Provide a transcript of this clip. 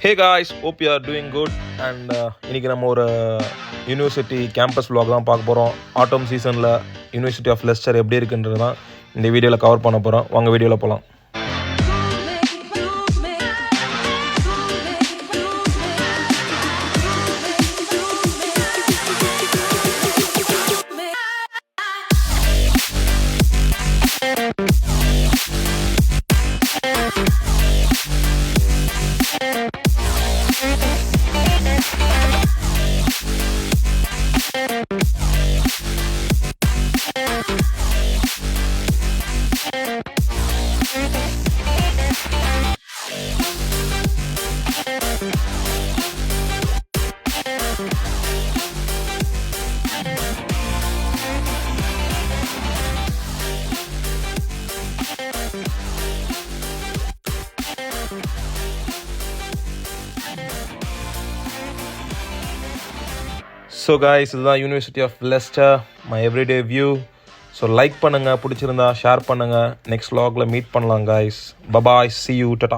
Hey guys, hope you are doing good. And இன்னைக்கு நம்ம ஒரு யூனிவர்சிட்டி கேம்பஸ் vlog தான் பார்க்க போகிறோம். ஆட்டம் சீசனில் யூனிவர்சிட்டி ஆஃப் லெஸ்டர் எப்படி இருக்குன்றது தான் இந்த வீடியோவில் கவர் பண்ண போகிறோம். வாங்க வீடியோவில் போகலாம். ஸோ காய்ஸ், இதுதான் University of Leicester, my everyday view. So like பண்ணுங்கள், பிடிச்சிருந்தா ஷேர் பண்ணுங்கள். நெக்ஸ்ட் vlogல மீட் பண்ணலாம் guys. Bye bye, see you, tata.